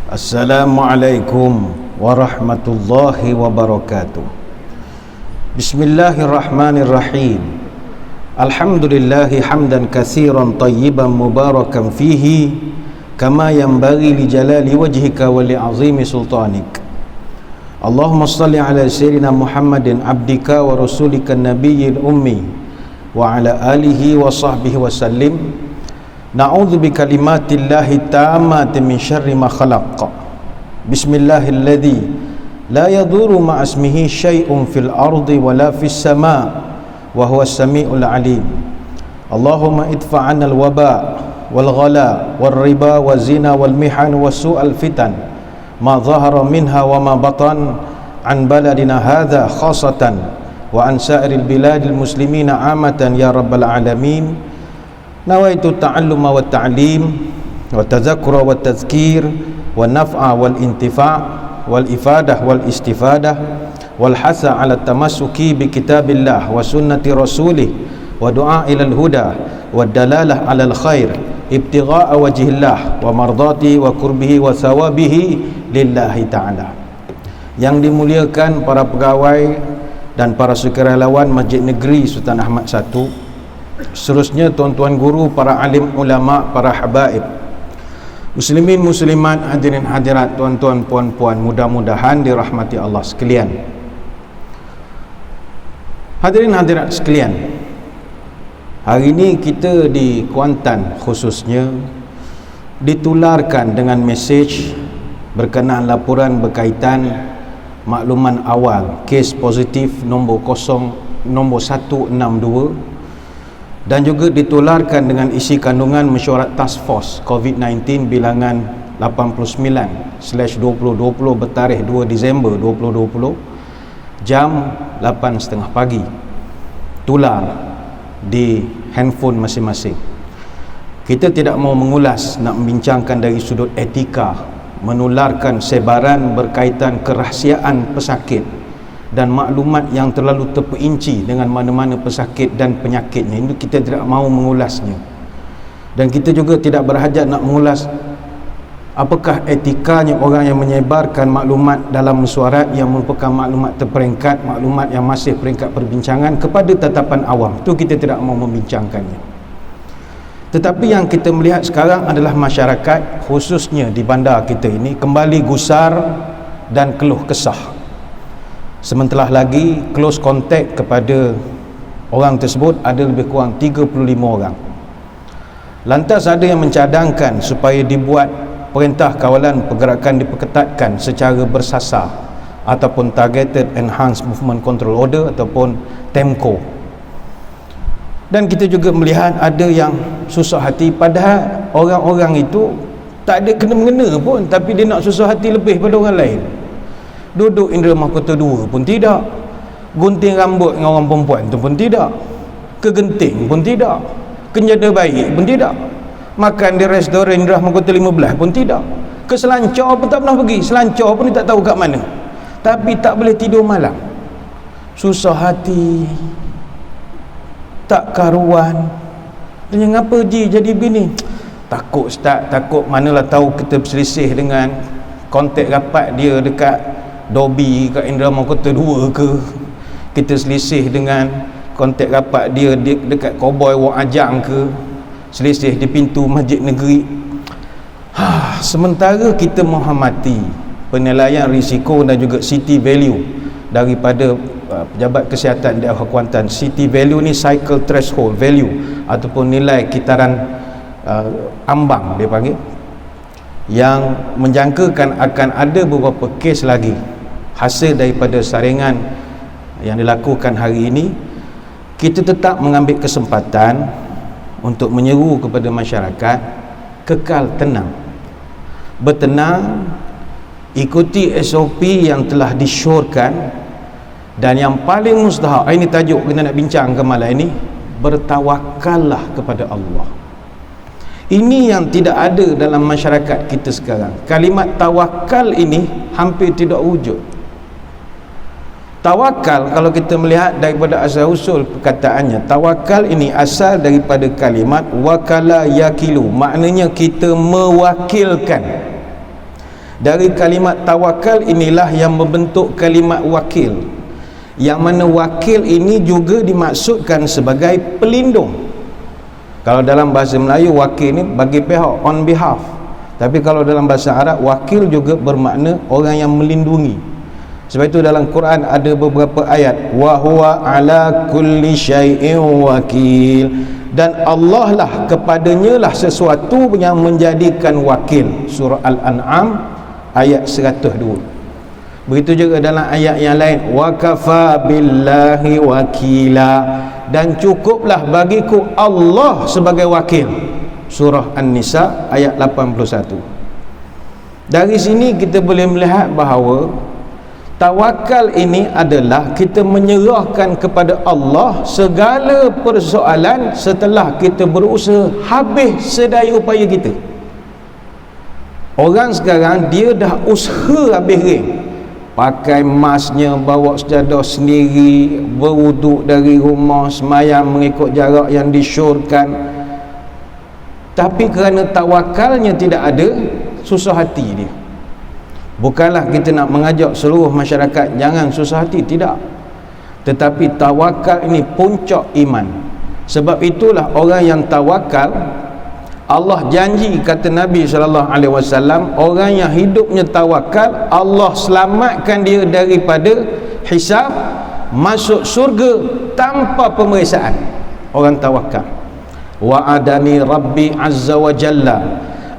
Assalamualaikum warahmatullahi wabarakatuh. Bismillahirrahmanirrahim. Alhamdulillahi hamdan katsiran tayyiban mubarakan fihi kama yanbaghi li jalali wajhika wa li 'azimi sultanik. Allahumma shalli ala sayyidina Muhammadin abdika wa rasulika nabiyyil ummi wa ala alihi wa sahbihi wa sallim. Na'udzu bi kalimatillahi tammati min syarri ma khalaq. Bismillahilladzi la yadhurru ma ismihi syai'un fil ardi wala fis sama' wa huwas samiul alim. Allahumma idfa' 'anal waba wal ghala wal riba waz zina wal mihan was su'al fitan ma dhahara minha wa ma batan an baladina hadha khassatan wa an sa'iril biladil muslimina 'amatan ya rabbal alamin. Nawaitu ta'alluma wa ta'lim wa tadhakkura wa tadhkir wa naf'a wal intifa' wal ifadah wal istifadah wal hasa ala tamassuki bi kitabillah wa sunnati rasulih wa du'a ilal huda wa dalalah alal khair ibtigha'a wajhillah wa mardati wa qurbihi wa thawabihi lillahi ta'ala. Yang dimuliakan para pegawai dan para sukarelawan Masjid Negeri Sultan Ahmad I, seterusnya tuan-tuan guru, para alim ulama, para habaib, muslimin muslimat, hadirin hadirat, tuan-tuan puan-puan, mudah-mudahan dirahmati Allah sekalian. Hadirin hadirat sekalian, hari ini kita di Kuantan khususnya ditularkan dengan mesej berkenaan laporan berkaitan makluman awal kes positif nombor 162, dan juga ditularkan dengan isi kandungan mesyuarat Task Force COVID-19 bilangan 89/2020 bertarikh 2 Disember 2020 jam 8.30 pagi, tular di handphone masing-masing. Kita tidak mau mengulas, nak membincangkan dari sudut etika menularkan sebaran berkaitan kerahsiaan pesakit dan maklumat yang terlalu terperinci dengan mana-mana pesakit dan penyakitnya. Ini kita tidak mahu mengulasnya, dan kita juga tidak berhajat nak mengulas apakah etikanya orang yang menyebarkan maklumat dalam mesyuarat yang merupakan maklumat terperingkat, maklumat yang masih peringkat perbincangan kepada tatapan awam. Itu kita tidak mahu membincangkannya. Tetapi yang kita melihat sekarang adalah masyarakat khususnya di bandar kita ini kembali gusar dan keluh kesah. Sementara lagi close contact kepada orang tersebut ada lebih kurang 35 orang. Lantas ada yang mencadangkan supaya dibuat perintah kawalan pergerakan diperketatkan secara bersasar ataupun Targeted Enhanced Movement Control Order ataupun TEMCO. Dan kita juga melihat ada yang susah hati, padahal orang-orang itu tak ada kena-mengena pun, tapi dia nak susah hati lebih pada orang lain. Duduk indera mahkota 2 pun tidak, gunting rambut dengan orang perempuan tu pun tidak, kegenting pun tidak, kenjada baik pun tidak, makan di restoran indera mahkota 15 pun tidak, ke Selancar pun tak pernah pergi, Selancar pun dia tak tahu kat mana, tapi tak boleh tidur malam, susah hati, tak karuan. Tanya ngapa Ji jadi begini? Takut Ustaz, takut manalah tahu kita berselisih dengan kontak rapat dia dekat Dobi kat Indra Mahkota 2 ke, kita selisih dengan kontak rapat dia dekat Cowboy Wak Ajang ke, selisih di pintu Masjid Negeri. Sementara kita menghormati penilaian risiko dan juga city value daripada pejabat kesihatan di Kuantan. City value ni cycle threshold value ataupun nilai kitaran ambang dia panggil, yang menjangkakan akan ada beberapa kes lagi hasil daripada saringan yang dilakukan hari ini. Kita tetap mengambil kesempatan untuk menyeru kepada masyarakat kekal tenang, bertenang, ikuti SOP yang telah disyorkan, dan yang paling mustahak, ini tajuk kita nak bincangkan malam ini, bertawakallah kepada Allah. Ini yang tidak ada dalam masyarakat kita sekarang. Kalimat tawakal ini hampir tidak wujud. Tawakal, kalau kita melihat daripada asal usul perkataannya, tawakal ini asal daripada kalimat wakala yakilu, maknanya kita mewakilkan. Dari kalimat tawakal inilah yang membentuk kalimat wakil, yang mana wakil ini juga dimaksudkan sebagai pelindung. Kalau dalam bahasa Melayu wakil ni bagi pihak, on behalf. Tapi kalau dalam bahasa Arab wakil juga bermakna orang yang melindungi. Sebab itu dalam Quran ada beberapa ayat, wa huwa ala kulli syai'in wakil, dan Allah lah, kepadanya lah sesuatu yang menjadikan wakil. Surah Al-An'am ayat 102. Begitu juga dalam ayat yang lain, wa kafa billahi wakila, dan cukuplah bagiku Allah sebagai wakil. Surah An-Nisa ayat 81. Dari sini kita boleh melihat bahawa tawakal ini adalah kita menyerahkan kepada Allah segala persoalan setelah kita berusaha habis sedaya upaya kita. Orang sekarang dia dah usaha habis ring, pakai masnya, bawa sejadah sendiri, berwuduk dari rumah, semayang mengikut jarak yang disyorkan, tapi kerana tawakalnya tidak ada, susah hati dia. Bukanlah kita nak mengajak seluruh masyarakat jangan susah hati, tidak, tetapi tawakal ini puncak iman. Sebab itulah orang yang tawakal, Allah janji, kata Nabi SAW, orang yang hidupnya tawakal, Allah selamatkan dia daripada hisab, masuk surga tanpa pemeriksaan. Orang tawakal. Wa'adani Rabbi Azza wa Jalla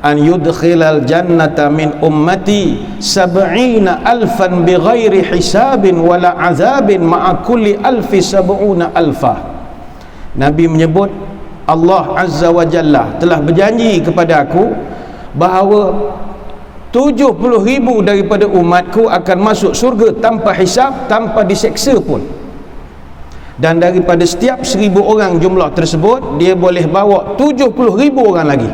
an yudkhilal jannata min ummati 70,000 bighairi hisabin wala azabin ma'a kulli alfi 70,000. Nabi menyebut Allah Azza wa Jalla telah berjanji kepada aku bahawa 70,000 daripada umatku akan masuk surga tanpa hisab, tanpa diseksa pun. Dan daripada setiap 1,000 orang jumlah tersebut, dia boleh bawa 70,000 orang lagi.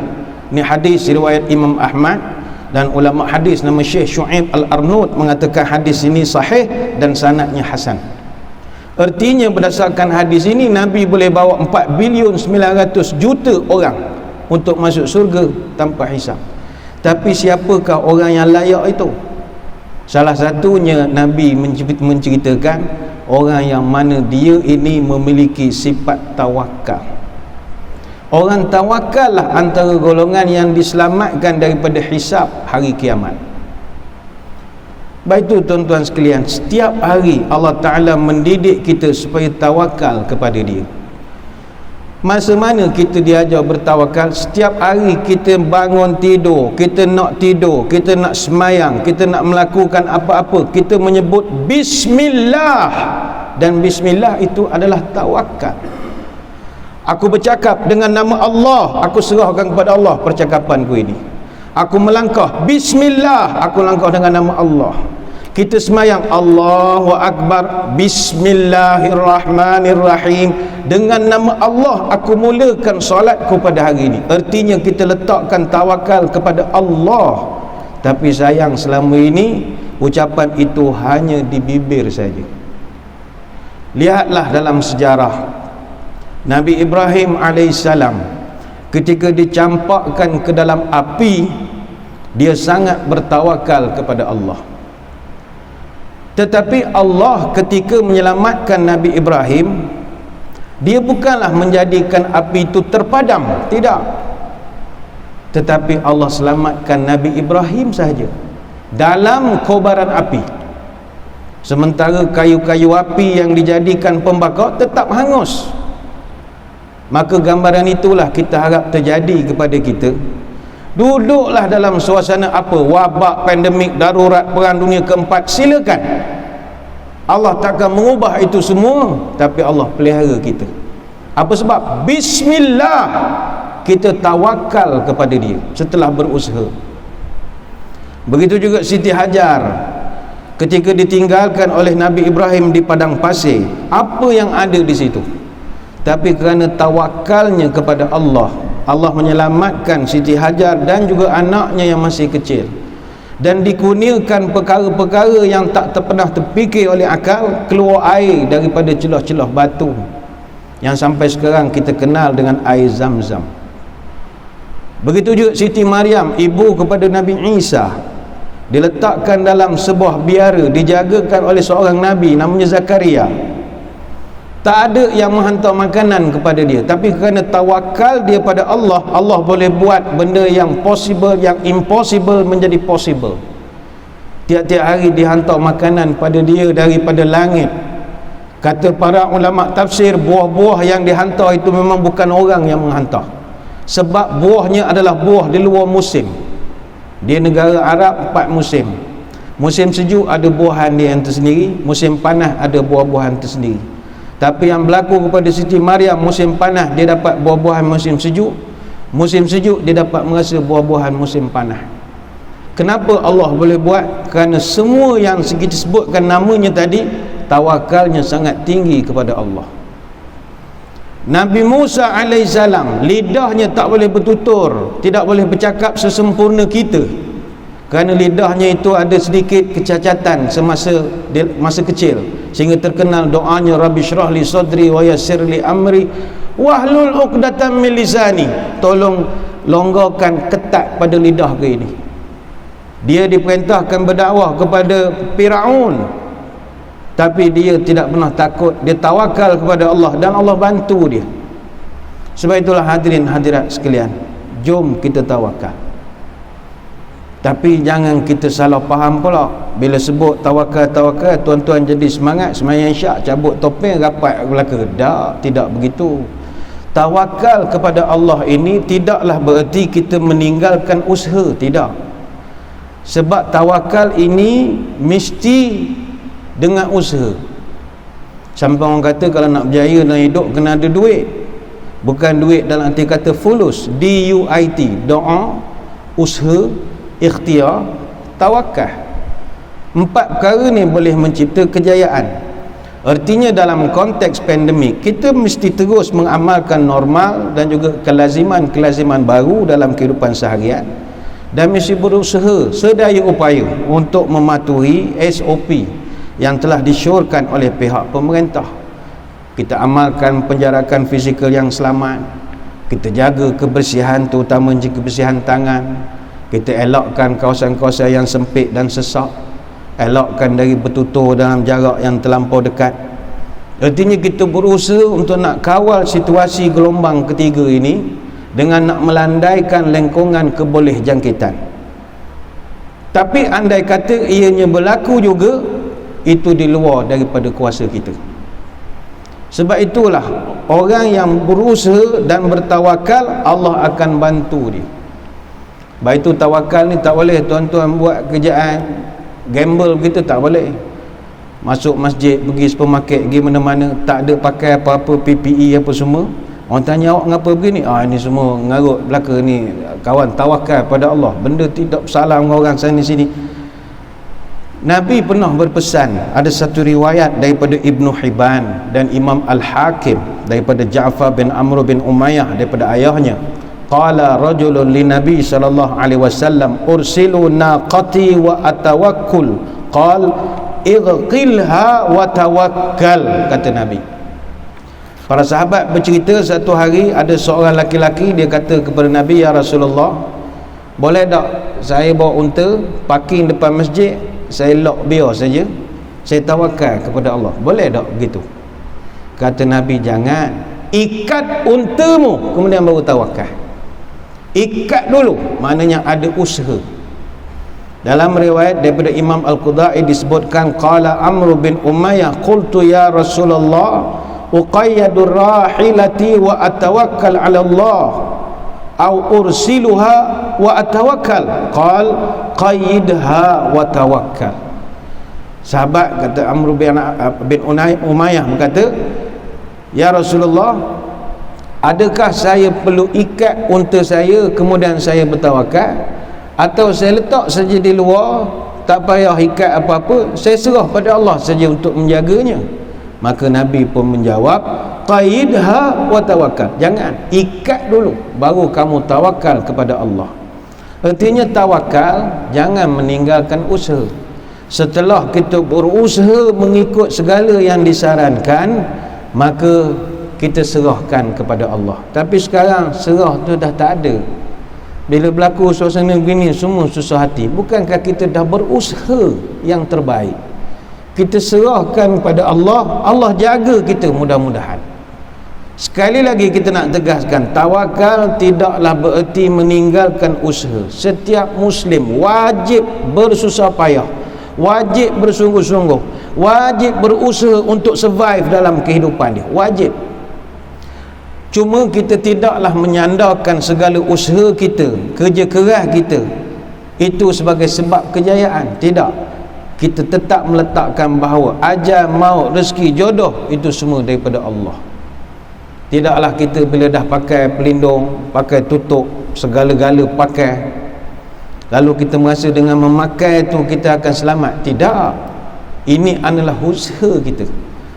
Ini hadis riwayat Imam Ahmad, dan ulama hadis nama Syekh Shu'aib Al-Arnaud mengatakan hadis ini sahih dan sanadnya hasan. Artinya berdasarkan hadis ini, Nabi boleh bawa 4,900,000,000 orang untuk masuk surga tanpa hisab. Tapi siapakah orang yang layak itu? Salah satunya Nabi menceritakan orang yang mana dia ini memiliki sifat tawakal. Orang tawakal lah antara golongan yang diselamatkan daripada hisab hari kiamat. Baik itu tuan-tuan sekalian, setiap hari Allah Ta'ala mendidik kita supaya tawakal kepada dia. Masa mana kita diajar bertawakal? Setiap hari kita bangun tidur, kita nak tidur, kita nak semayang, kita nak melakukan apa-apa, kita menyebut Bismillah, dan Bismillah itu adalah tawakal. Aku bercakap dengan nama Allah, aku serahkan kepada Allah percakapanku ini. Aku melangkah, Bismillah, aku langkah dengan nama Allah. Kita semayang, Allahu Akbar, Bismillahirrahmanirrahim, dengan nama Allah aku mulakan solatku pada hari ini. Artinya kita letakkan tawakal kepada Allah. Tapi sayang, selama ini ucapan itu hanya di bibir saja. Lihatlah dalam sejarah Nabi Ibrahim alaihissalam, ketika dicampakkan ke dalam api, dia sangat bertawakal kepada Allah. Tetapi Allah ketika menyelamatkan Nabi Ibrahim, dia bukanlah menjadikan api itu terpadam, tidak, tetapi Allah selamatkan Nabi Ibrahim sahaja dalam kobaran api, sementara kayu-kayu api yang dijadikan pembakar tetap hangus. Maka gambaran itulah kita harap terjadi kepada kita. Duduklah dalam suasana apa, wabak, pandemik, darurat, perang dunia keempat, silakan. Allah takkan mengubah itu semua, tapi Allah pelihara kita. Apa sebab? Bismillah, kita tawakal kepada dia setelah berusaha. Begitu juga Siti Hajar, ketika ditinggalkan oleh Nabi Ibrahim di padang pasir, apa yang ada di situ? Tapi kerana tawakalnya kepada Allah, Allah menyelamatkan Siti Hajar dan juga anaknya yang masih kecil, dan dikurniakan perkara-perkara yang tak pernah terfikir oleh akal, keluar air daripada celah-celah batu yang sampai sekarang kita kenal dengan air Zam-Zam. Begitu juga Siti Maryam, ibu kepada Nabi Isa, diletakkan dalam sebuah biara, dijagakan oleh seorang Nabi namanya Zakaria. Tak ada yang menghantar makanan kepada dia, tapi kerana tawakal dia pada Allah, Allah boleh buat benda yang possible, yang impossible menjadi possible. Tiap-tiap hari dihantar makanan pada dia daripada langit. Kata para ulama tafsir, buah-buah yang dihantar itu memang bukan orang yang menghantar, sebab buahnya adalah buah di luar musim. Di negara Arab 4 musim. Musim sejuk ada buahan dia yang tersendiri, musim panas ada buah-buahan tersendiri. Tapi yang berlaku kepada Siti Maryam, musim panas dia dapat buah-buahan musim sejuk, musim sejuk dia dapat merasa buah-buahan musim panas. Kenapa Allah boleh buat? Kerana semua yang kita sebutkan namanya tadi, tawakalnya sangat tinggi kepada Allah. Nabi Musa alaihissalam, lidahnya tak boleh bertutur, tidak boleh bercakap sesempurna kita, kerana lidahnya itu ada sedikit kecacatan masa kecil, sehingga terkenal doanya, Rabbi syrah li sadri wa yassir li amri wahlul uqdatam min lisani. Tolong longgarkan ketat pada lidah ke ini. Dia diperintahkan berdakwah kepada Firaun, tapi dia tidak pernah takut, dia tawakal kepada Allah dan Allah bantu dia. Sebab itulah hadirin hadirat sekalian, jom kita tawakal. Tapi jangan kita salah faham pula. Bila sebut tawakal, tuan-tuan jadi semangat, semayang syak, cabut topeng, rapat belaka. Tak, tidak begitu. Tawakal kepada Allah ini tidaklah bererti kita meninggalkan usaha, tidak. Sebab tawakal ini mesti dengan usaha. Sampai orang kata kalau nak berjaya dalam hidup kena ada duit. Bukan duit dalam arti kata fulus, DUIT, doa, usaha, ikhtiar, tawakal. 4 perkara ni boleh mencipta kejayaan. Artinya dalam konteks pandemik, kita mesti terus mengamalkan normal dan juga kelaziman-kelaziman baru dalam kehidupan seharian, dan mesti berusaha sedaya upaya untuk mematuhi SOP yang telah disyorkan oleh pihak pemerintah. Kita amalkan penjarakan fizikal yang selamat, kita jaga kebersihan, terutama kebersihan tangan, kita elakkan kawasan-kawasan yang sempit dan sesak, elakkan dari bertutur dalam jarak yang terlampau dekat. Artinya kita berusaha untuk nak kawal situasi gelombang ketiga ini dengan nak melandaikan lengkungan keboleh jangkitan. Tapi andai kata ianya berlaku juga, itu di luar daripada kuasa kita. Sebab itulah orang yang berusaha dan bertawakal, Allah akan bantu dia. Baik itu tawakal ni tak boleh tuan-tuan buat kerjaan gamble begitu, tak boleh. Masuk masjid, pergi supermarket, pergi mana-mana, tak ada pakai apa-apa PPE apa semua. Orang tanya, awak ngapa begini? Ini semua ngarut belaka ni, kawan, tawakal pada Allah. Benda tidak salah dengan orang sana sini. Nabi pernah berpesan, ada satu riwayat daripada Ibnu Hibban dan Imam Al-Hakim daripada Ja'far bin Amr bin Umayyah daripada ayahnya, qala rajulun li Nabi sallallahu alaihi wasallam ursilu naqati wa atawakkul, qal irqilha wa tawakkal. Kata Nabi, para sahabat bercerita satu hari ada seorang laki-laki, dia kata kepada Nabi, ya Rasulullah, boleh tak saya bawa unta parking depan masjid, saya lock biar saja, saya tawakal kepada Allah, boleh tak begitu? Kata Nabi, jangan, ikat untamu kemudian baru tawakal. Ikat dulu, maknanya ada usaha. Dalam riwayat daripada Imam Al-Qudai disebutkan, qala Amr bin Umayyah qultu ya Rasulullah uqayyadur rahilati wa atawakkal ala Allah au ursiluha wa atawakkal, qal qayyidha wa tawakkal. Sahabat kata Amr bin Umayyah berkata, ya Rasulullah, adakah saya perlu ikat unta saya kemudian saya bertawakal, atau saya letak saja di luar, tak payah ikat apa-apa, saya serah pada Allah saja untuk menjaganya? Maka Nabi pun menjawab, qaidha wa tawakkal, jangan, ikat dulu baru kamu tawakal kepada Allah. Artinya tawakal, jangan meninggalkan usaha. Setelah kita berusaha mengikut segala yang disarankan, maka kita serahkan kepada Allah. Tapi sekarang serah tu dah tak ada. Bila berlaku suasana begini semua susah hati. Bukankah kita dah berusaha yang terbaik? Kita serahkan pada Allah, Allah jaga kita mudah-mudahan. Sekali lagi kita nak tegaskan, tawakal tidaklah bererti meninggalkan usaha. Setiap Muslim wajib bersusah payah, wajib bersungguh-sungguh, wajib berusaha untuk survive dalam kehidupan dia. Wajib. Cuma kita tidaklah menyandarkan segala usaha kita, kerja keras kita itu sebagai sebab kejayaan. Tidak. Kita tetap meletakkan bahawa ajal, maut, rezeki, jodoh itu semua daripada Allah. Tidaklah kita bila dah pakai pelindung, pakai tutup, segala-gala pakai, lalu kita merasa dengan memakai itu kita akan selamat. Tidak. Ini adalah usaha kita.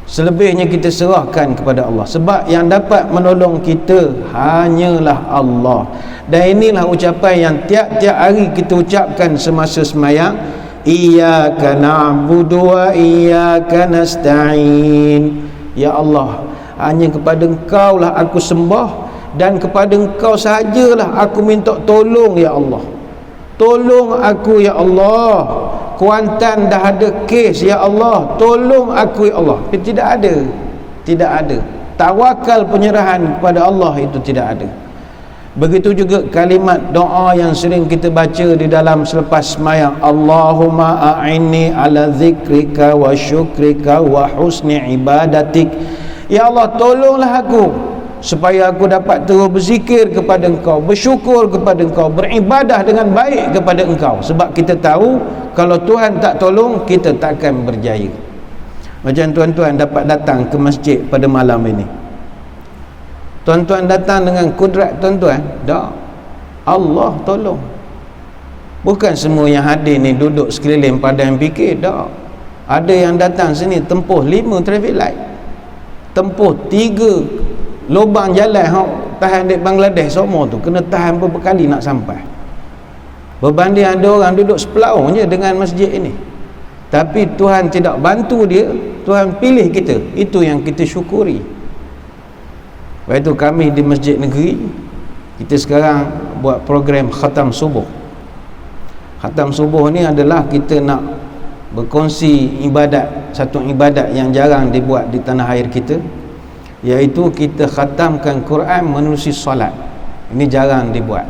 Selebihnya kita serahkan kepada Allah. Sebab yang dapat menolong kita hanyalah Allah. Dan inilah ucapan yang tiap-tiap hari kita ucapkan semasa sembahyang. Iyyaka na'budu wa iyyaka nasta'in. Ya Allah, hanya kepada Engkau lah aku sembah, dan kepada Engkau sahajalah aku minta tolong. Ya Allah, tolong aku ya Allah. Kuantan dah ada kes ya Allah, tolong aku ya Allah. Tidak ada. Tidak ada. Tawakal penyerahan kepada Allah itu tidak ada. Begitu juga kalimat doa yang sering kita baca di dalam selepas sembahyang. Allahumma a'inni ala zikrika wa syukrika wa husni ibadatik. Ya Allah, tolonglah aku supaya aku dapat terus berzikir kepada Engkau, bersyukur kepada Engkau, beribadah dengan baik kepada Engkau. Sebab kita tahu kalau Tuhan tak tolong, kita takkan berjaya. Macam tuan-tuan dapat datang ke masjid pada malam ini, tuan-tuan datang dengan kudrat tuan-tuan? Tak. Allah tolong. Bukan semua yang hadir ni duduk sekeliling padang fikir. Tak. Ada yang datang sini tempuh 5 traffic light, tempuh 3 lubang jalan. Tahan di Bangladesh semua tu kena tahan beberapa kali nak sampai. Berbanding ada orang duduk sepelaung je dengan masjid ini. Tapi Tuhan tidak bantu dia, Tuhan pilih kita. Itu yang kita syukuri. Lepas itu kami di masjid negeri, kita sekarang buat program khatam subuh. Khatam subuh ni adalah kita nak berkongsi ibadat, satu ibadat yang jarang dibuat di tanah air kita, iaitu kita khatamkan Quran menerusi solat. Ini jarang dibuat.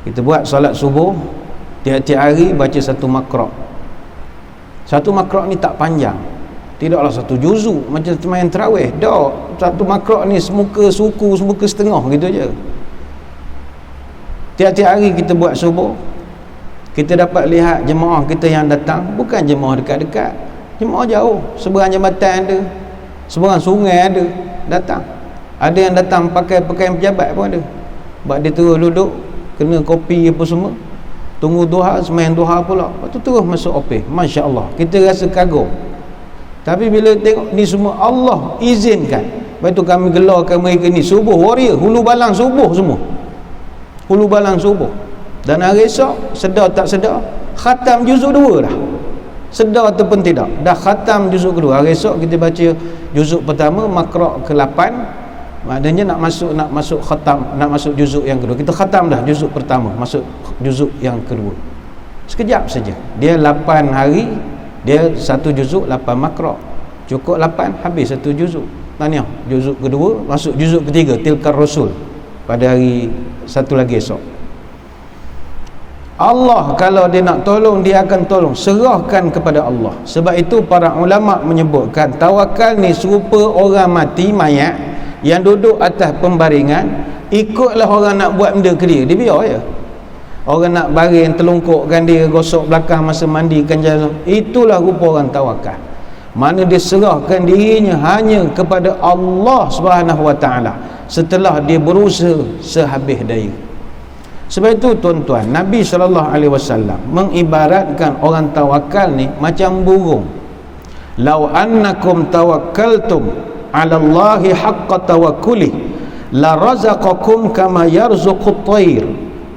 Kita buat solat subuh, tiap-tiap hari baca satu makra'. Satu makra' ni tak panjang, tidaklah satu juzuk macam sembahyang tarawih. Tak, satu makra' ni semuka suku, semuka setengah gitu je. Tiap-tiap hari kita buat subuh, kita dapat lihat jemaah kita yang datang bukan jemaah dekat-dekat, jemaah jauh, seberang jambatan ada, seberang sungai ada datang. Ada yang datang pakai pakaian pejabat pun ada. Sebab dia terus duduk, kena kopi apa semua, tunggu duha, sembahyang duha pula, lepas tu terus masuk opeh. Masya Allah, kita rasa kagum. Tapi bila tengok ni semua Allah izinkan. Lepas tu kami gelarkan mereka ni subuh warrior, hulu balang subuh semua, hulu balang subuh. Dan hari esok, sedar tak sedar, khatam juzuk 2 dah. Sedar ataupun tidak, dah khatam juzuk kedua. Hari esok kita baca juzuk pertama, makra' ke-8. Maknanya nak masuk khatam, nak masuk juzuk yang kedua. Kita khatam dah juzuk pertama, masuk juzuk yang kedua. Sekejap saja. Dia 8 hari, dia satu juzuk 8 makra'. Cukup 8, habis satu juzuk. Tahniah, juzuk kedua, masuk juzuk ketiga, tilkar rasul, pada hari satu lagi esok. Allah kalau dia nak tolong, dia akan tolong. Serahkan kepada Allah. Sebab itu para ulama menyebutkan tawakal ni serupa orang mati, mayat yang duduk atas pembaringan, ikutlah orang nak buat benda ke dia, dia biar je. Orang nak baring, telungkukkan dia, gosok belakang masa mandikan jalan. Itulah rupa orang tawakal. Mana dia serahkan dirinya hanya kepada Allah Subhanahu Wa Taala setelah dia berusaha sehabis daya. Sebab itu tuan-tuan, Nabi SAW mengibaratkan orang tawakal ni macam burung. Lau annakum tawakkaltum 'ala Allahi haqqa tawakkuli la razaqakum kama yarzuqut tayr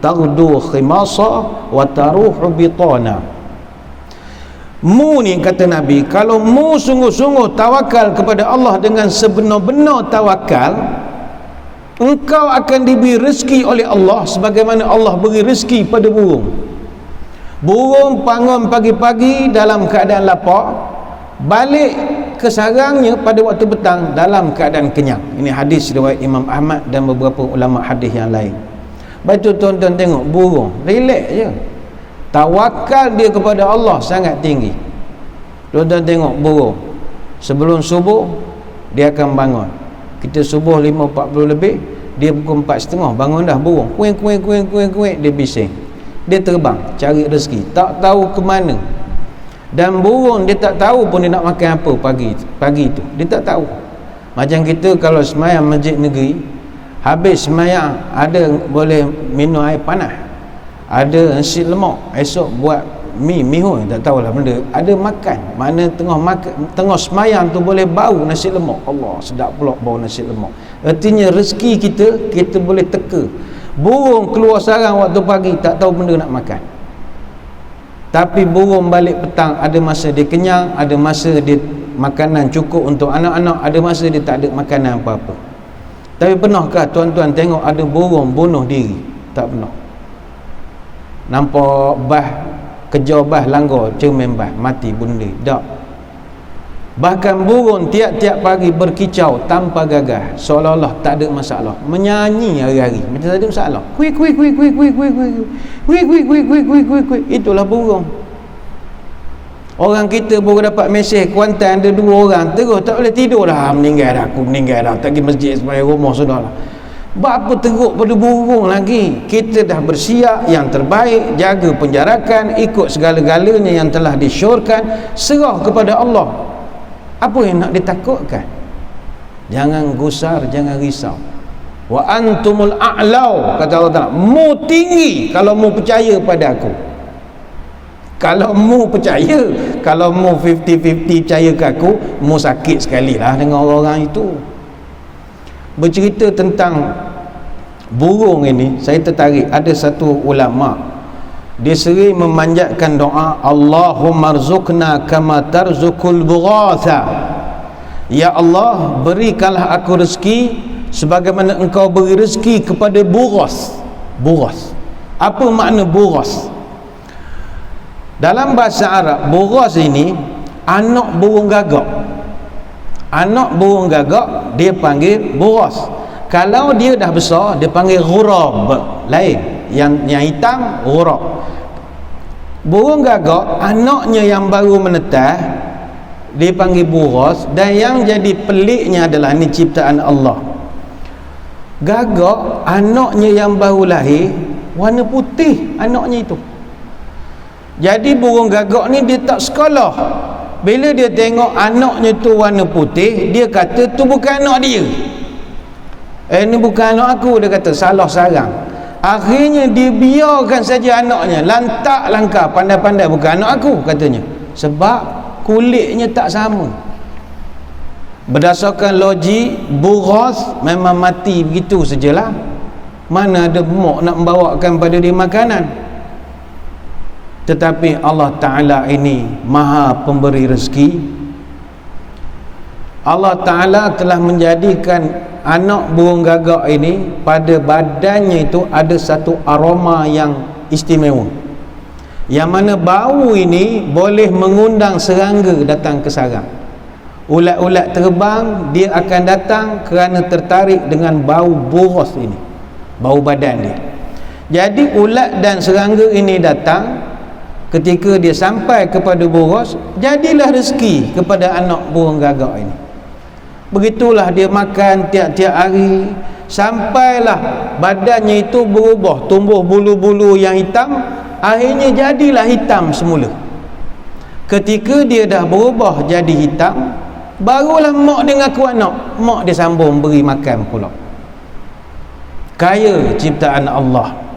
taghdu khimasa wa taruhu bitana. Mu ni, kata Nabi, kalau mu sungguh-sungguh tawakal kepada Allah dengan sebenar-benar tawakal, engkau akan diberi rezeki oleh Allah sebagaimana Allah beri rezeki pada burung. Burung bangun pagi-pagi dalam keadaan lapar, balik ke sarangnya pada waktu petang dalam keadaan kenyang. Ini hadis riwayat Imam Ahmad dan beberapa ulama hadis yang lain. Baca tuan-tuan tengok burung, relax je. Tawakal dia kepada Allah sangat tinggi. Tuan-tuan tengok burung, sebelum subuh dia akan bangun. Kita subuh 5.40 lebih, dia pukul 4.30 bangun dah burung. Kuing dia bising. Dia terbang cari rezeki, tak tahu ke mana. Dan burung dia tak tahu pun dia nak makan apa pagi tu. Dia tak tahu. Macam kita kalau semayang masjid negeri, habis semayang ada boleh minum air panas, ada nasi lemak, esok buat mihun, tak tahulah benda, ada makan. Mana tengah semayang tu boleh bau nasi lemak. Allah, sedap pula bau nasi lemak. Artinya rezeki kita boleh teka. Burung keluar sarang waktu pagi tak tahu benda nak makan, tapi burung balik petang ada masa dia kenyang, ada masa dia makanan cukup untuk anak-anak, ada masa dia tak ada makanan apa-apa. Tapi pernahkah tuan-tuan tengok ada burung bunuh diri? Tak pernah. Nampak kejar langgar cermin mati bunuh diri? Tak. Bahkan burung tiap-tiap pagi berkicau tanpa gagah, seolah-olah tak ada masalah, menyanyi hari-hari macam tak ada masalah. Kuik. Itulah burung. Orang kita baru dapat mesej Kuantan ada 2 orang terus tak boleh tidur dah, meninggal dah, tak pergi masjid sembahyang rumah sudahlah. Apa teruk pada burung lagi? Kita dah bersiap yang terbaik, jaga penjarakan, ikut segala-galanya yang telah disyorkan, serah kepada Allah. Apa yang nak ditakutkan? Jangan gusar, jangan risau. Wa antumul a'lau, kata Allah Ta'ala, mu tinggi kalau mu percaya pada aku. Kalau mu percaya, kalau mu 50-50 percaya ke aku, mu sakit sekali lah dengan orang-orang itu. Bercerita tentang burung ini, saya tertarik. Ada satu ulama, dia sering memanjatkan doa, Allahumma rzuqna kama tarzukul bughatha. Ya Allah, berikanlah aku rezeki sebagaimana engkau beri rezeki kepada buras. Apa makna buras? Dalam bahasa Arab, buras ini anak burung gagak. Anak burung gagak dia panggil buras. Kalau dia dah besar, dia panggil ghurab. Lain. Yang hitam ghurab. Burung gagak anaknya yang baru menetas dia panggil buras. Dan yang jadi peliknya adalah, ini ciptaan Allah, gagak anaknya yang baru lahir warna putih anaknya itu. Jadi burung gagak ni dia tak sekolah. Bila dia tengok anaknya tu warna putih, dia kata tu bukan anak dia, ni bukan anak aku. Dia kata salah sarang. Akhirnya dia biarkan saja anaknya lantak langkah, pandai-pandai bukan anak aku katanya, sebab kulitnya tak sama. Berdasarkan logik, buras memang mati begitu sajalah. Mana ada mak nak membawakan pada dia makanan. Tetapi Allah Ta'ala ini maha pemberi rezeki. Allah Ta'ala telah menjadikan anak burung gagak ini, pada badannya itu ada satu aroma yang istimewa, yang mana bau ini boleh mengundang serangga datang ke sarang. Ulat-ulat terbang, dia akan datang kerana tertarik dengan bau buras ini, bau badan dia. Jadi ulat dan serangga ini datang. Ketika dia sampai kepada buras, jadilah rezeki kepada anak burung gagak ini. Begitulah dia makan tiap-tiap hari, sampailah badannya itu berubah, tumbuh bulu-bulu yang hitam, akhirnya jadilah hitam semula. Ketika dia dah berubah jadi hitam, barulah mak dia ngaku anak, mak dia sambung beri makan pula. Kaya ciptaan Allah.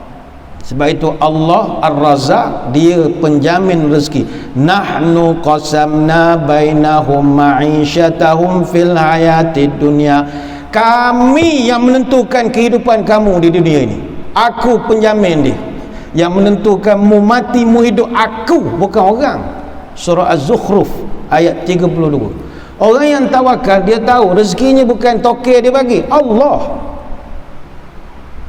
Sebab itu Allah Ar-Razzaq, dia penjamin rezeki. Nahnu qasamna bainahum ma'isyatahum fil hayatid dunya. Kami yang menentukan kehidupan kamu di dunia ini. Aku penjamin dia. Yang menentukan mu mati mu hidup, aku, bukan orang. Surah Az-Zukhruf ayat 32. Orang yang tawakal, dia tahu rezekinya bukan tokek dia bagi, Allah.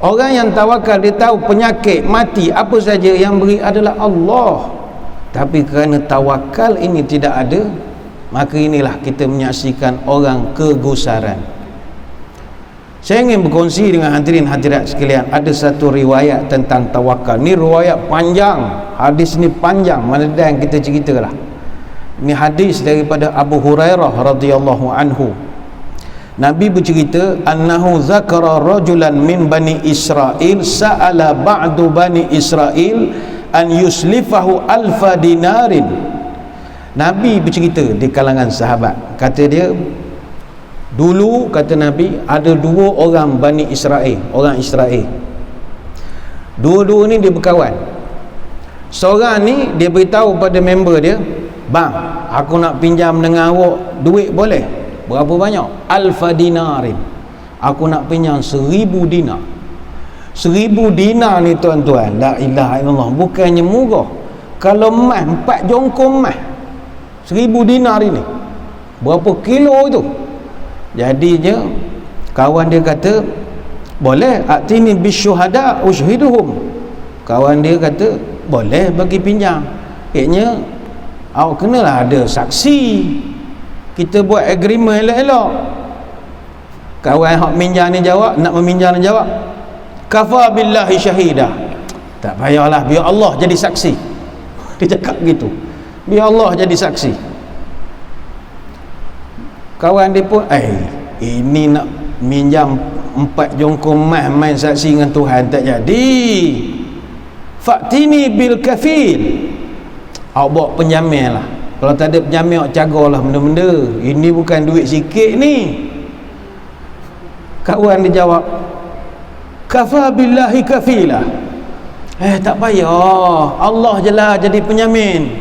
Orang yang tawakal dia tahu penyakit, mati, apa saja yang beri adalah Allah. Tapi kerana tawakal ini tidak ada, maka inilah kita menyaksikan orang kegusaran. Saya ingin berkongsi dengan hadirin hadirat sekalian, ada satu riwayat tentang tawakal. Ni riwayat panjang, hadis ni panjang, mana dah yang kita ceritalah. Ini hadis daripada Abu Hurairah radhiyallahu anhu. Nabi bercerita, annahu zakara rajulan min bani Israel sa'ala ba'du bani Israel an yuslifahu alfa dinarin. Nabi bercerita di kalangan sahabat, kata dia, dulu kata Nabi ada dua orang Bani Israel, orang Israel. Dua-dua ni dia berkawan. Seorang ni dia beritahu pada member dia, bang, aku nak pinjam dengan awak duit boleh? Berapa banyak? Alfa dinarin. Aku nak pinjam 1000 dinar. 1000 dinar ni tuan-tuan, la ilaha illallah, bukannya murah. Kalau emas 4 jongkong emas, 1000 dinar ini berapa kilo itu? Jadinya kawan dia kata, boleh, atini bisyuhada usyhiduhum. Kawan dia kata, boleh bagi pinjam. Ianya awak kenalah ada saksi, kita buat agreement elok-elok. Kawan hak minjam ni jawab, nak meminjam ni jawab, kafa billahi syahidah. Tak payahlah, biar Allah jadi saksi. Dia cakap gitu, biar Allah jadi saksi. Kawan dia pun, ini nak minjam 4 jongkong emas main saksi dengan Tuhan tak jadi. Faktini bil kafil. Awak bawa penjamin lah. Kalau tak ada penjamin, awak cagalah benda-benda. Ini bukan duit sikit ni. Kawan dia jawab, kafa billahi kafilah. Tak payah, Allah je lah jadi penjamin.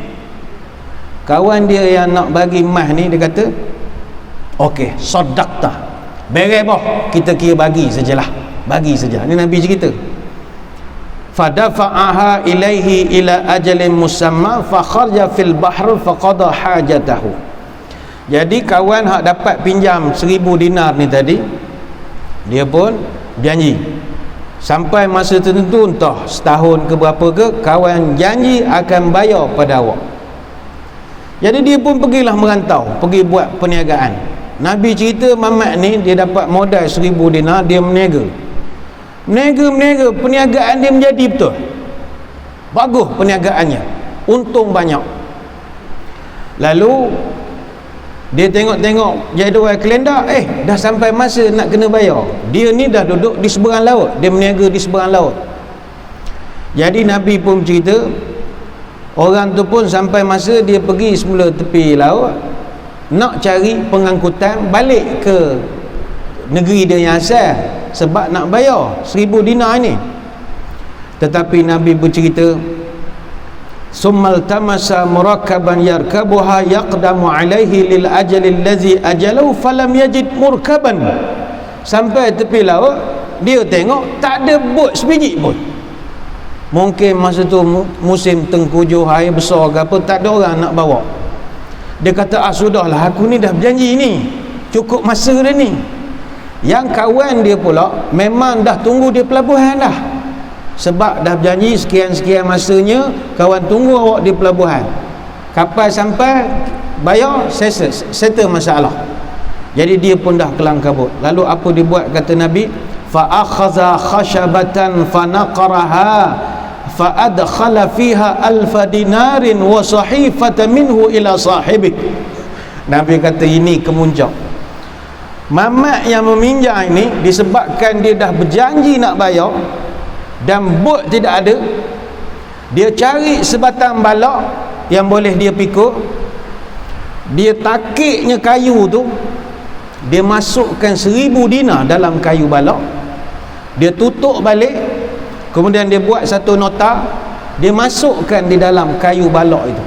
Kawan dia yang nak bagi emas ni, dia kata, okey, sadaqta, beres boh, kita kira bagi sajalah, bagi saja. Ni Nabi cerita. Fadafa'aha ilaihi ila ajalin musamma fa kharaja fil bahr fa qada hajatahu. Jadi kawan hak dapat pinjam 1000 dinar ni tadi, dia pun janji sampai masa tertentu, entah setahun ke berapa ke, kawan janji akan bayar pada awak. Jadi dia pun pergilah merantau, pergi buat perniagaan. Nabi cerita mamat ni dia dapat modal 1000 dinar, dia meniaga, perniagaan dia menjadi betul bagus, perniagaannya untung banyak. Lalu dia tengok jadual kalender, dah sampai masa nak kena bayar. Dia ni dah duduk di seberang laut, dia meniaga di seberang laut. Jadi Nabi pun cerita, orang tu pun sampai masa dia pergi semula tepi laut, nak cari pengangkutan balik ke negeri dia yang asal, sebab nak bayar 1000 dinar ni. Tetapi Nabi bercerita, summal tamasa murakkaban yarkabuha yaqdamu alaihi lil ajali allazi ajalahu falam yajid murkaban. Sampai tepi laut, dia tengok tak ada bot sebiji pun. Mungkin masa tu musim tengkujuh, air besar ke apa, tak ada orang nak bawa. Dia kata, sudahlah, aku ni dah berjanji ni, cukup masa dah ni. Yang kawan dia pula memang dah tunggu di pelabuhan dah, sebab dah berjanji sekian-sekian masanya kawan tunggu awak di pelabuhan, kapal sampai bayar, settle masalah. Jadi dia pun dah kelang kabut. Lalu apa dia buat, kata Nabi, fa akhadha khashabatan fa naqaraha fa adkhala fiha alfa dinarin wa sahifatan minhu ila sahibi. Nabi kata, ini kemuncak. Mamat yang meminjam ini, disebabkan dia dah berjanji nak bayar dan bot tidak ada, dia cari sebatang balak yang boleh dia pikul, dia takiknya kayu tu, dia masukkan 1000 dinar dalam kayu balak, dia tutup balik, kemudian dia buat satu nota, dia masukkan di dalam kayu balak itu,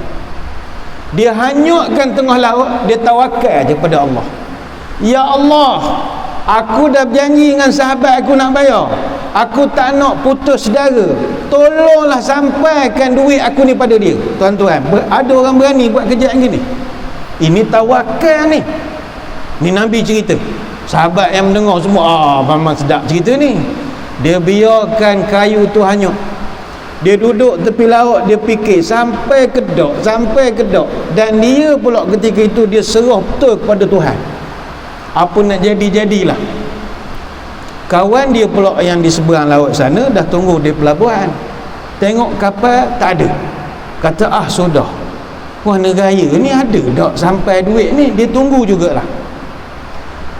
dia hanyutkan tengah laut, dia tawakal je pada Allah. Ya Allah, aku dah berjanji dengan sahabat aku nak bayar, aku tak nak putus saudara, tolonglah sampaikan duit aku ni pada dia. Tuan-tuan, ada orang berani buat kerja yang gini? Ini tawakal ni. Ni Nabi cerita, sahabat yang mendengar semua, memang sedap cerita ni. Dia biarkan kayu tu hanyut. Dia duduk tepi laut, dia fikir sampai kedok, dan dia pula ketika itu dia serah betul kepada Tuhan. Apa nak jadi-jadilah. Kawan dia pula yang di seberang laut sana dah tunggu di pelabuhan. Tengok kapal tak ada. Kata sudah. Wah, negara ni ada tak sampai duit ni, dia tunggu jugalah.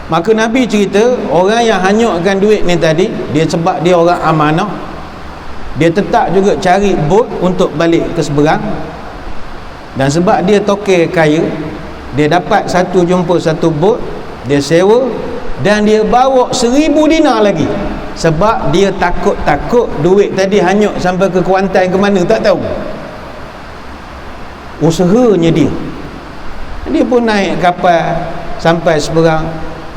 Maka Nabi cerita orang yang hanyutkan duit ni tadi, dia sebab dia orang amanah, dia tetap juga cari bot untuk balik ke seberang. Dan sebab dia tokek kaya, dia dapat jumpa satu bot, dia sewa, dan dia bawa 1000 dinar lagi. Sebab dia takut duit tadi hanyut sampai ke Kuantan ke mana tak tahu. Usahanya dia pun naik kapal sampai seberang.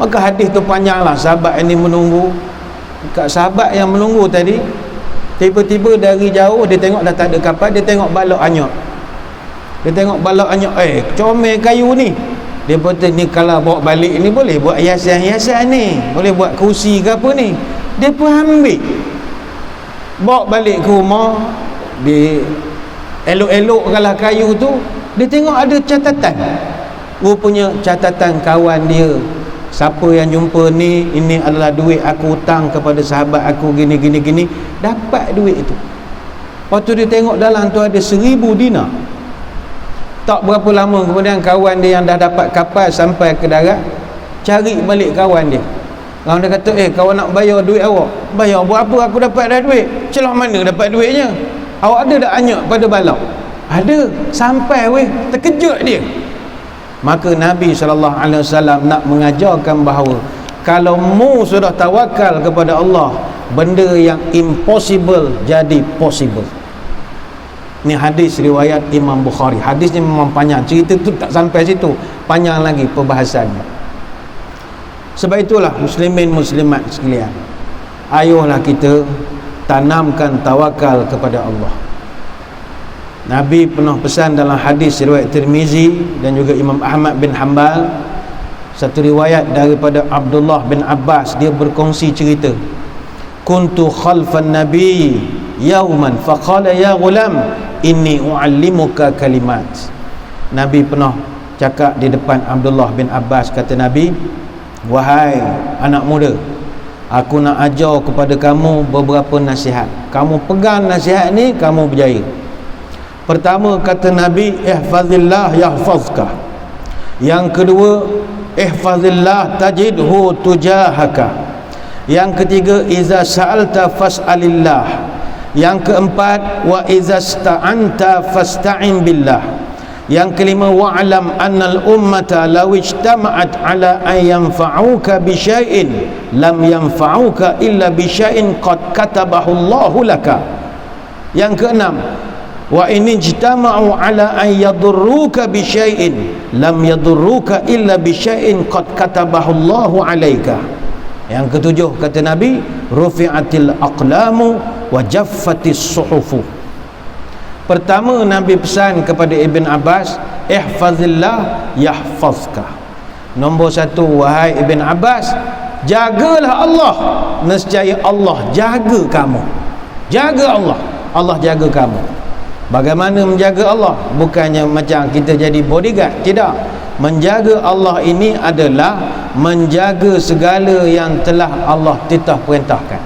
Maka hadis tu panjanglah, sahabat ini menunggu. Kat sahabat yang menunggu tadi, tiba-tiba dari jauh dia tengok dah tak ada kapal, dia tengok balok hanyut. Comel kayu ni. Dia kata ni kalau bawa balik ni boleh buat hiasan-hiasan ni, boleh buat kerusi ke apa ni. Dia pun ambil, bawa balik ke rumah. Dia elok-elokkanlah kayu tu. Dia tengok ada catatan, rupanya catatan kawan dia. Siapa yang jumpa ni, ini adalah duit aku hutang kepada sahabat aku gini. Dapat duit itu. Lepas tu dia tengok dalam tu ada 1000 dinar. Tak berapa lama kemudian kawan dia yang dah dapat kapal sampai ke darat, cari balik kawan dia. Kawan dia kata, kawan nak bayar duit awak. Bayar buat apa, aku dapat dah duit. Celah mana dapat duitnya? Awak ada dah hanyut pada balok? Ada. Sampai terkejut dia. Maka Nabi SAW nak mengajarkan bahawa kalau mu sudah tawakal kepada Allah, benda yang impossible jadi possible. Ni hadis riwayat Imam Bukhari. Hadis ni memang panjang, cerita tu tak sampai situ, panjang lagi perbahasannya. Sebab itulah muslimin muslimat sekalian, ayolah kita tanamkan tawakal kepada Allah. Nabi pernah pesan dalam hadis riwayat Tirmizi dan juga Imam Ahmad bin Hanbal, satu riwayat daripada Abdullah bin Abbas, dia berkongsi cerita, kuntu khalfan nabi yauman faqala ya ghulam inni uallimuka kalimat. Nabi pernah cakap di depan Abdullah bin Abbas, kata Nabi, wahai anak muda, aku nak ajar kepada kamu beberapa nasihat. Kamu pegang nasihat ni, kamu berjaya. Pertama, kata Nabi, ihfazillah yahfazka. Yang kedua, ihfazillah tajidhu tujahaka. Yang ketiga, iza sa'alta fas'alillah. Yang keempat, wa iza sta'anta fasta'in billah. Yang kelima, wa'alam annal ummata law ijtama'at ala an yanfa'uka bi syai'in lam yanfa'uka illa bi syai'in qad katabahu Allahu laka. Yang keenam, wa in ijtama'u ala an yadurruka bi syai'in lam yadurruka illa bi syai'in qad katabahu Allahu 'alaika. Yang ketujuh, kata Nabi, rufi'atil aqlamu wa jaffatis suhufu. Pertama, Nabi pesan kepada Ibn Abbas, ihfazillah yahfazka. Nombor satu, wahai Ibn Abbas, jagalah Allah, nescaya Allah jaga kamu. Jaga Allah, Allah jaga kamu. Bagaimana menjaga Allah? Bukannya macam kita jadi bodyguard, tidak. Menjaga Allah ini adalah menjaga segala yang telah Allah titah perintahkan.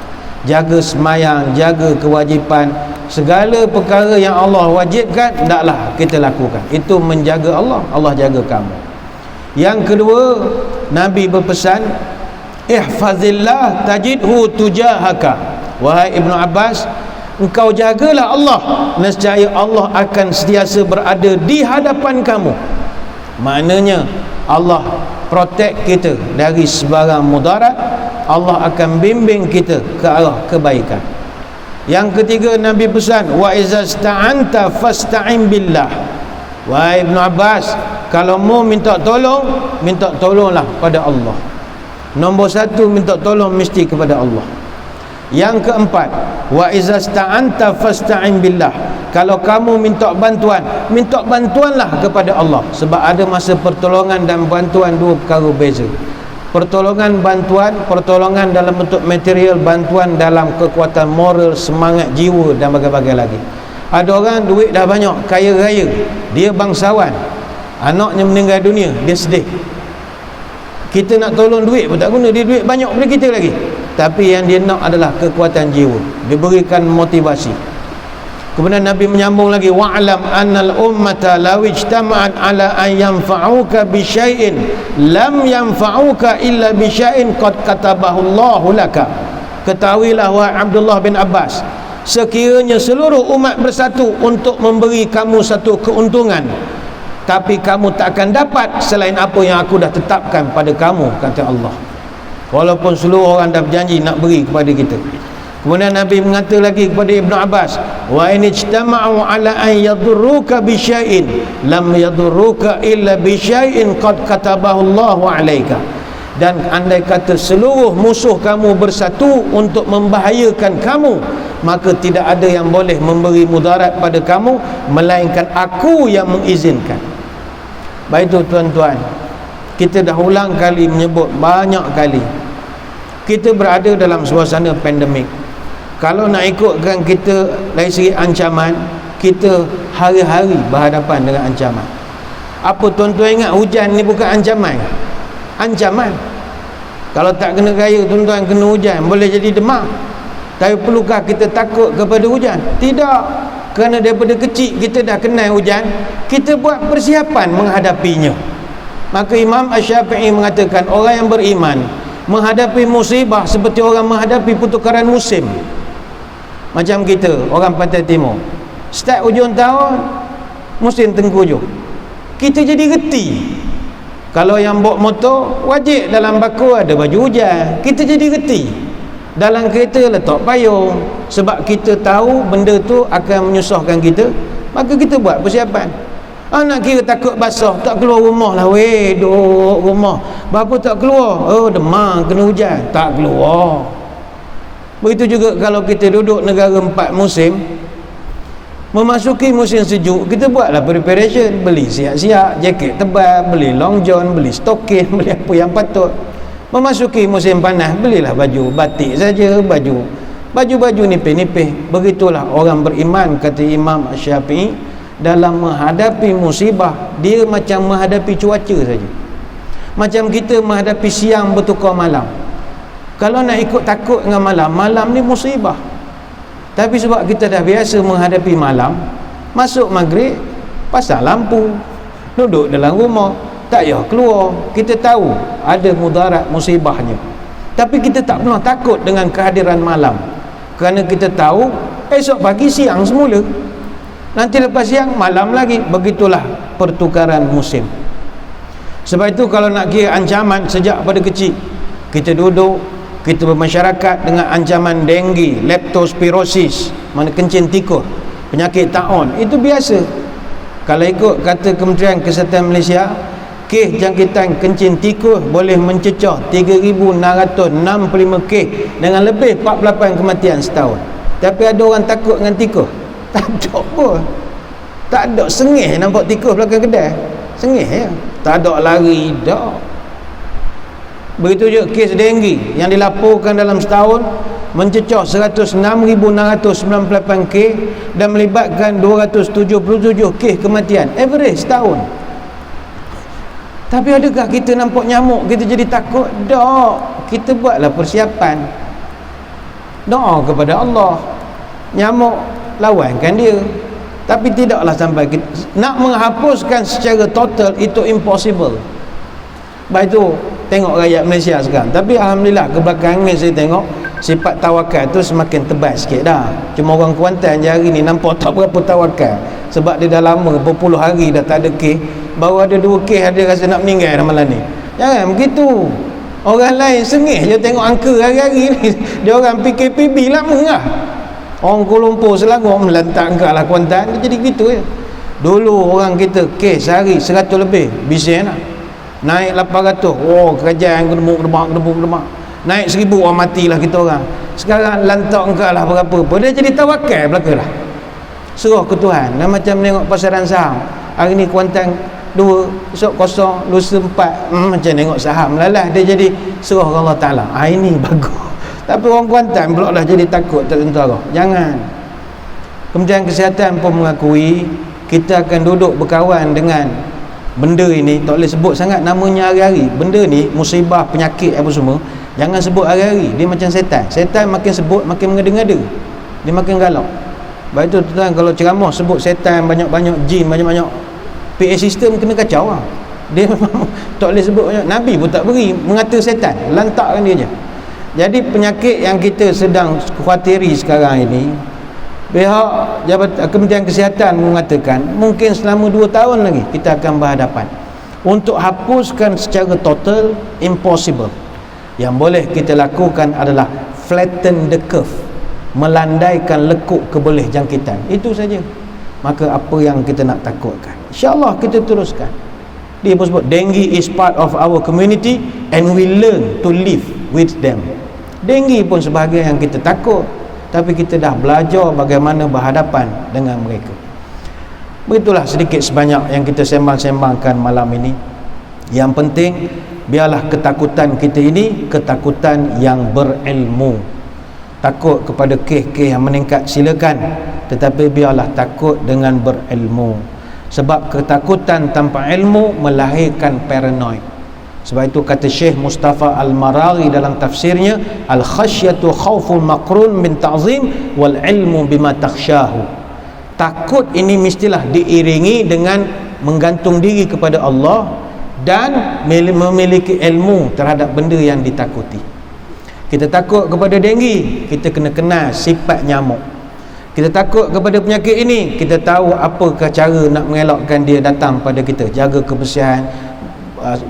Jaga semayang, jaga kewajipan, segala perkara yang Allah wajibkan, hendaklah kita lakukan. Itu menjaga Allah, Allah jaga kamu. Yang kedua, Nabi berpesan, ihfazillah tajidhu tujahaka. Wahai Ibnu Abbas, engkau jagalah Allah, nescaya Allah akan sentiasa berada di hadapan kamu. Maknanya Allah protect kita dari sebarang mudarat, Allah akan bimbing kita ke arah kebaikan. Yang ketiga, Nabi pesan, wa iza sta'anta fasta'in billah. Wahai Ibnu Abbas, kalau mau minta tolonglah pada Allah. Nombor satu, minta tolong mesti kepada Allah. Yang keempat, wa iza sta'anta fasta'in billah. Kalau kamu minta bantuanlah kepada Allah. Sebab ada masa pertolongan dan bantuan dua perkara beza. pertolongan bantuan, pertolongan dalam bentuk material, bantuan dalam kekuatan moral, semangat jiwa dan bagai-bagai lagi. Ada orang duit dah banyak, kaya raya, dia bangsawan, anaknya meninggal dunia, dia sedih. Kita nak tolong duit pun tak guna, dia duit banyak pada kita lagi. Tapi yang dia nak adalah kekuatan jiwa, dia berikan motivasi. Kemudian Nabi menyambung lagi, wa'lam annal ummata law ijtama'at ala an yanfa'uka bi syai'in lam yanfa'uka illa bi syai'in qad katabahu Allahu laka. Ketahuilah wahai Abdullah bin Abbas, sekiranya seluruh umat bersatu untuk memberi kamu satu keuntungan, tapi kamu tak akan dapat selain apa yang aku dah tetapkan pada kamu, kata Allah. Walaupun seluruh orang dah berjanji nak beri kepada kita. Kemudian Nabi mengata lagi kepada Ibnu Abbas, wa in ijtama'u ala an yadurruka bi syai'in lam yadurruka illa bi syai'in qad katabahu Allahu 'alaika. Dan andai kata seluruh musuh kamu bersatu untuk membahayakan kamu, maka tidak ada yang boleh memberi mudarat pada kamu melainkan aku yang mengizinkan. Baik itu tuan-tuan, kita dah ulang kali menyebut banyak kali, kita berada dalam suasana pandemik. Kalau nak ikutkan kita dari segi ancaman, kita hari-hari berhadapan dengan ancaman. Apa tuan-tuan ingat, hujan ni bukan ancaman? Ancaman. Kalau tak kena raya, tuan-tuan kena hujan, boleh jadi demam. Tapi perlukah kita takut kepada hujan? Tidak. Kerana daripada kecil kita dah kenal hujan, kita buat persiapan menghadapinya. Maka Imam Asy-Syafi'i mengatakan, orang yang beriman menghadapi musibah seperti orang menghadapi pertukaran musim. Macam kita orang Pantai Timur, start hujung tahun musim tengkujuh, kita jadi reti. Kalau yang bawa motor, wajib dalam baku ada baju hujan, kita jadi reti. Dalam kereta letak payung, sebab kita tahu benda tu akan menyusahkan kita, maka kita buat persiapan. Nak kira takut basah, tak keluar rumah lah weh, duduk rumah. Berapa tak keluar? Oh demam, kena hujan, tak keluar. Begitu juga kalau kita duduk negara 4 musim, memasuki musim sejuk, kita buatlah preparation, beli siap-siap jaket tebal, beli long john, beli stokin, beli apa yang patut. Memasuki musim panas, belilah baju batik saja, baju nipis-nipis. Begitulah orang beriman, kata Imam Asy-Syafi'i, dalam menghadapi musibah, dia macam menghadapi cuaca saja. Macam kita menghadapi siang bertukar malam. Kalau nak ikut takut dengan malam ni musibah. Tapi sebab kita dah biasa menghadapi malam, masuk maghrib pasang lampu, duduk dalam rumah, tak payah keluar. Kita tahu ada mudarat musibahnya, tapi kita tak pernah takut dengan kehadiran malam, kerana kita tahu esok pagi siang semula, nanti lepas siang malam lagi. Begitulah pertukaran musim. Sebab itu kalau nak kira ancaman sejak pada kecil, kita duduk, kita bermasyarakat dengan ancaman denggi, leptospirosis, mana kencing tikus, penyakit taun, itu biasa. Kalau ikut kata Kementerian Kesihatan Malaysia, kes jangkitan kencing tikus boleh mencecah 3,665 kes dengan lebih 48 kematian setahun. Tapi ada orang takut dengan tikus? Tak ada pun. Tak ada, sengih nampak tikus belakang kedai, sengih ya, tak ada lari dah. Begitu juga kes denggi yang dilaporkan dalam setahun mencecah 106,698 kes dan melibatkan 277 kes kematian average setahun. Tapi adakah kita nampak nyamuk kita jadi takut? Tak. Kita buatlah persiapan, doa kepada Allah, nyamuk lawankan dia. Tapi tidaklah sampai kita nak menghapuskan secara total, itu impossible. Baik itu tengok rakyat Malaysia sekarang. Tapi alhamdulillah kebelakangan ni saya tengok sifat tawakal tu semakin tebal sikit dah. Cuma orang Kuantan je hari ni nampak tak berapa tawakal, sebab dia dah lama berpuluh hari dah tak ada kes, baru ada 2 kes ada rasa nak meninggal dah malam ni. Jangan begitu. Orang lain sengih je tengok angka hari-hari ni. Dia orang PKPB lama lah. Orang Kuala Lumpur, Selangor melantak angka lah Kuantan, jadi gitu je. Dulu orang kita kes sehari 100 lebih, bising lah. Naik 800, oh kerajaan gedebuk, naik 1000, orang matilah kita orang. Sekarang lantak engkau lah berapa-apa, dia jadi tawakal belaka lah, serah ke Tuhan. Dan macam tengok pasaran saham hari ni, Kuantan 2, esok kosong, lusa 4, macam tengok saham lalah dia jadi suruh Allah Ta'ala. Ini bagus. Tapi orang Kuantan pula dah jadi takut tak tentera. Jangan. Kementerian Kesihatan pun mengakui kita akan duduk berkawan dengan benda ini. Tak boleh sebut sangat namanya hari-hari. Benda ni musibah, penyakit apa semua, jangan sebut hari-hari. Dia macam setan. Setan makin sebut makin mengada-ngada, dia makin galak. Baik tu tuan, kalau ceramah sebut setan banyak-banyak, jin banyak-banyak, PA system kena kacau lah. Dia memang tak boleh sebut banyak. Nabi pun tak beri mengata setan, lantakkan dia je. Jadi penyakit yang kita sedang khawatiri sekarang ini, pihak Kementerian Kesihatan mengatakan mungkin selama 2 tahun lagi kita akan berhadapan. Untuk hapuskan secara total, impossible. Yang boleh kita lakukan adalah flatten the curve, melandaikan lekuk keboleh jangkitan. Itu saja. Maka apa yang kita nak takutkan, InsyaAllah kita teruskan. Dia pun sebut dengue is part of our community and we learn to live with them. Dengue pun sebahagian yang kita takut, tapi kita dah belajar bagaimana berhadapan dengan mereka. Begitulah sedikit sebanyak yang kita sembang-sembangkan malam ini. Yang penting, biarlah ketakutan kita ini ketakutan yang berilmu. Takut kepada kes-kes yang meningkat, silakan, tetapi biarlah takut dengan berilmu. Sebab ketakutan tanpa ilmu melahirkan paranoid. Sebab itu kata Syekh Mustafa Al-Maraghi dalam tafsirnya, al-khasyatu khawful maqrun min ta'zim wal ilmu bima takhsyahu. Takut ini mestilah diiringi dengan menggantung diri kepada Allah dan memiliki ilmu terhadap benda yang ditakuti. Kita takut kepada denggi, kita kena kenal sifat nyamuk. Kita takut kepada penyakit ini, kita tahu apakah cara nak mengelakkan dia datang pada kita. Jaga kebersihan,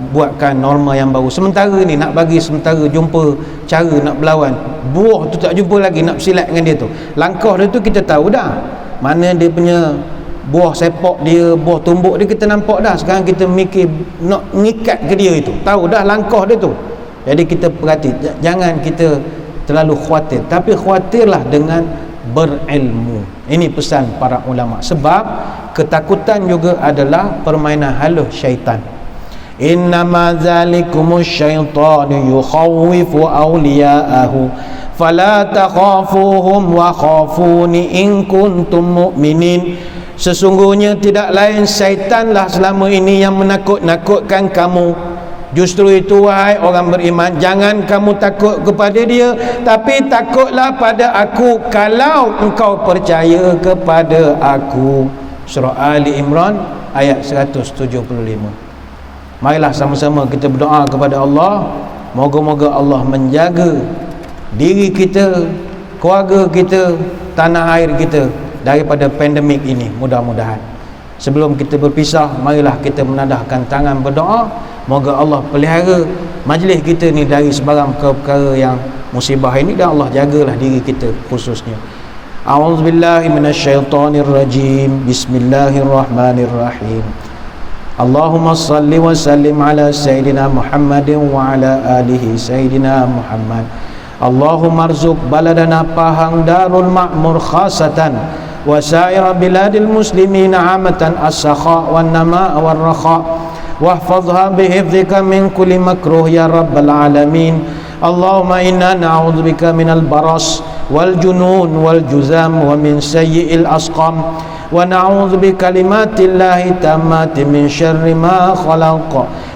buatkan norma yang baru. Sementara ni nak bagi sementara jumpa cara nak berlawan, buah tu tak jumpa lagi, nak bersilat dengan dia tu. Langkah dia tu kita tahu dah, mana dia punya buah sepak dia, buah tumbuk dia kita nampak dah. Sekarang kita mikir nak mengikat ke dia itu, tahu dah langkah dia tu. Jadi kita perhati, jangan kita terlalu khawatir, tapi khawatirlah dengan berilmu. Ini pesan para ulama. Sebab ketakutan juga adalah permainan halus syaitan. Innama zalikumus syaitanu yukhawwifu awliya'ahu fala takhafuhum wa khafuni in kuntum mu'minin. Sesungguhnya tidak lain syaitanlah selama ini yang menakut-nakutkan kamu. Justru itu wahai orang beriman, jangan kamu takut kepada dia, tapi takutlah pada aku kalau engkau percaya kepada aku. Surah Ali Imran ayat 175. Marilah sama-sama kita berdoa kepada Allah, moga-moga Allah menjaga diri kita, keluarga kita, tanah air kita daripada pandemik ini, mudah-mudahan. Sebelum kita berpisah, marilah kita menadahkan tangan berdoa, moga Allah pelihara majlis kita ni dari sebarang perkara yang musibah ini, dan Allah jagalah diri kita khususnya. A'udzubillahi minasyaitonirrajim. Bismillahirrahmanirrahim. Allahumma salli wa sallim ala Sayyidina Muhammadin wa ala alihi Sayyidina Muhammad. Allahumma arzuq baladana Pahang Darul Ma'mur khasatan wa sa'ira biladil muslimin amatan as-sakha wan nama wal rakha wahfazha bihifdzika min kulli makruh ya rabbal alamin. Allahumma inna na'udzubika minal baras wal junun wal juzam wa min sayyi'il asqam wa na'udzu bi kalimatillahi tammati min syarri ma khalaq.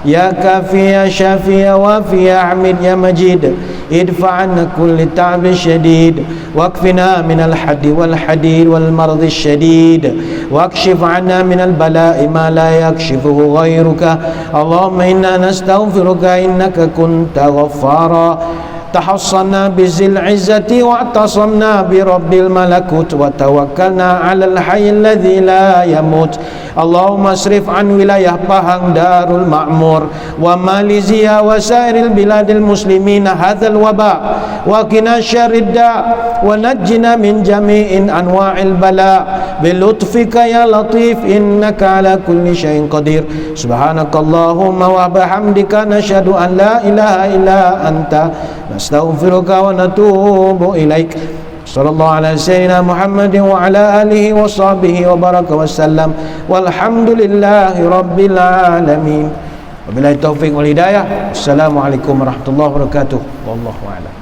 Ya kafi ya syafi ya wafi ya hamid ya majid, idfa' anna kulli ta'bin syadid wakfina minal haddi wal hadid wal mardi syadid wakshif anna minal bala'i ma la yakshifuhu ghairuka. Allahumma inna nastaghfiruka innaka kunta ghaffara. تحصنا بذي العزة واعتصمنا برب الملكوت وتوكلنا على الحي الذي لا يموت. اللهم اصرف عن ولاية Pahang Darul Ma'mur وماليزيا وسائر البلاد المسلمين هذا الوباء وقنا شر الداء ونجنا من جميع أنواع البلاء بلطفك يا لطيف إنك على كل شيء قدير. سبحانك اللهم وبحمدك نشهد أن لا إله إلا أنت نستغفرك ونتوب إليك. Sallallahu ala sayyidina Muhammadin wa ala alihi wa sahbihi wa baraka wa sallam. Walhamdulillahi rabbil alamin. Wabillahi taufiq wal hidayah. Assalamualaikum warahmatullahi wabarakatuh. Wallahu a'lam.